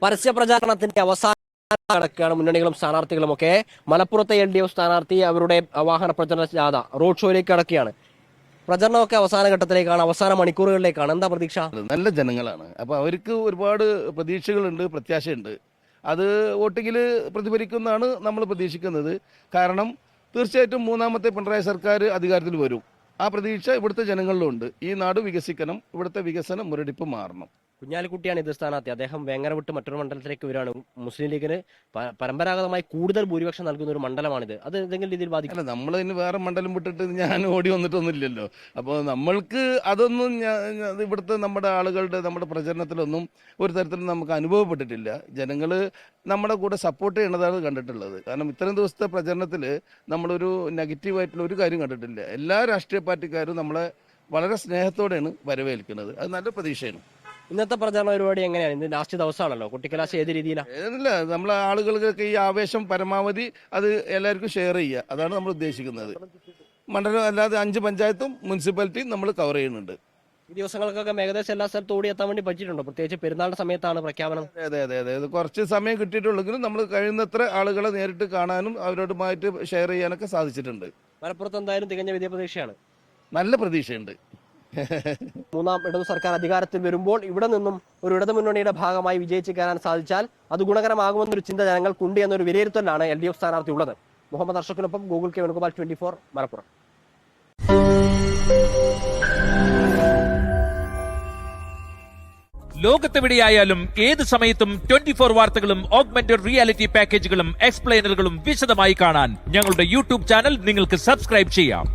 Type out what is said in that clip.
പരസ്യ പ്രചാരണത്തിന്റെ അവസാന നടക്കുകയാണ്. മുന്നണികളും സ്ഥാനാർത്ഥികളും ഒക്കെ മലപ്പുറത്തെ LDF സ്ഥാനാർത്ഥി അവരുടെ വാഹന പ്രചരണ ജാഥ റോഡ് ഷോയിലേക്ക് കടക്കുകയാണ്. പ്രചരണമൊക്കെ അവസാന ഘട്ടത്തിലേക്കാണ്, അവസാന മണിക്കൂറുകളിലേക്കാണ്. എന്താ പ്രതീക്ഷ? നല്ല ജനങ്ങളാണ്, അപ്പോൾ അവർക്ക് ഒരുപാട് പ്രതീക്ഷകളുണ്ട്, പ്രത്യാശയുണ്ട്. അത് വോട്ടിങ്ങിൽ പ്രതിഫലിക്കുന്നതാണ് നമ്മൾ പ്രതീക്ഷിക്കുന്നത്. കാരണം തീർച്ചയായിട്ടും മൂന്നാമത്തെ പിണറായി സർക്കാർ അധികാരത്തിൽ വരും. ആ പ്രതീക്ഷ ഇവിടുത്തെ ജനങ്ങളിലുണ്ട്. ഈ നാട് വികസിക്കണം, ഇവിടുത്തെ വികസനം മുരടിപ്പ് മാറണം. കുഞ്ഞാലിക്കുട്ടിയാണ് ഇത് സ്ഥാനാർത്ഥി. അദ്ദേഹം വേങ്ങര വിട്ട് മറ്റൊരു മണ്ഡലത്തിലേക്ക് വരികയാണ്. മുസ്ലിം ലീഗിന് പരമ്പരാഗതമായി കൂടുതൽ ഭൂരിപക്ഷം നൽകുന്ന ഒരു മണ്ഡലമാണിത്. അത് ഏതെങ്കിലും രീതിയിൽ ബാധിക്കില്ല. നമ്മൾ ഇനി വേറെ മണ്ഡലം വിട്ടിട്ട് ഞാൻ ഓടി വന്നിട്ടൊന്നുമില്ലല്ലോ. അപ്പോൾ നമ്മൾക്ക് അതൊന്നും ഇവിടുത്തെ നമ്മുടെ ആളുകളുടെ നമ്മുടെ പ്രചരണത്തിലൊന്നും ഒരു തരത്തിലും നമുക്ക് അനുഭവപ്പെട്ടിട്ടില്ല. ജനങ്ങൾ നമ്മുടെ കൂടെ സപ്പോർട്ട് ചെയ്യണതാണ് കണ്ടിട്ടുള്ളത്. കാരണം ഇത്രയും ദിവസത്തെ പ്രചരണത്തിൽ നമ്മളൊരു നെഗറ്റീവായിട്ടുള്ള ഒരു കാര്യം കണ്ടിട്ടില്ല. എല്ലാ രാഷ്ട്രീയ പാർട്ടിക്കാരും നമ്മളെ വളരെ സ്നേഹത്തോടെയാണ് വരവേൽക്കുന്നത്. അത് നല്ല പ്രതീക്ഷയാണ്. ഇന്നത്തെ പ്രചാരണ പരിപാടി എങ്ങനെയാണ്? ഇന്ന് ലാസ്റ്റ് ദിവസമാണല്ലോ. കുട്ടിക്കലാശം ഏത് രീതിയിലാണ്? ഏതല്ല, നമ്മളെ ആളുകൾക്കൊക്കെ ഈ ആവേശം പരമാവധി അത് എല്ലാവർക്കും ഷെയർ ചെയ്യുക, അതാണ് നമ്മൾ ഉദ്ദേശിക്കുന്നത്. മണ്ഡലം അല്ലാതെ 5 പഞ്ചായത്തും മുനിസിപ്പാലിറ്റിയും നമ്മൾ കവർ ചെയ്യുന്നുണ്ട്. ഈ ദിവസങ്ങൾക്കൊക്കെ ഏകദേശം എല്ലാ സ്ഥലത്തും ഓടി എത്താൻ വേണ്ടി പറ്റിയിട്ടുണ്ടോ? പ്രത്യേകിച്ച് പെരുന്നാളിന്റെ സമയത്താണ് പ്രഖ്യാപനം. അതെ കുറച്ച് സമയം കിട്ടിയിട്ടുള്ളെങ്കിലും നമ്മൾ കഴിയുന്നത്ര ആളുകളെ നേരിട്ട് കാണാനും അവരോടുമായിട്ട് ഷെയർ ചെയ്യാനൊക്കെ സാധിച്ചിട്ടുണ്ട്. മലപ്പുറത്ത് എന്തായാലും തികഞ്ഞ വിജയപ്രതീക്ഷയാണ്. നല്ല പ്രതീക്ഷയുണ്ട്. മൂന്നാം ഇടതു സർക്കാർ അധികാരത്തിൽ വരുമ്പോൾ ഇവിടെ നിന്നും ഒരു ഇടതുമുന്നണിയുടെ ഭാഗമായി വിജയിച്ച് കയറാൻ സാധിച്ചാൽ അത് ഗുണകരമാകുമെന്നൊരു ചിന്ത ജനങ്ങൾക്കുണ്ട് എന്നൊരു വിലയിരുത്തലാണ് LDF സ്ഥാനാർത്ഥി ഉള്ളത്. മുഹമ്മദ് അർഷക്കിനൊപ്പം ഗൂഗിൾ കെ വേണുഗോപാൽ, 24 മലപ്പുറം. ലോകത്തെവിടെയായാലും ഏത് സമയത്തും 24 വാർത്തകളും ഓഗ്മെന്റഡ് റിയാലിറ്റി പാക്കേജുകളും എക്സ്പ്ലെയിനറുകളും വിശദമായി കാണാൻ ഞങ്ങളുടെ YouTube ചാനൽ നിങ്ങൾക്ക് സബ്സ്ക്രൈബ് ചെയ്യാം.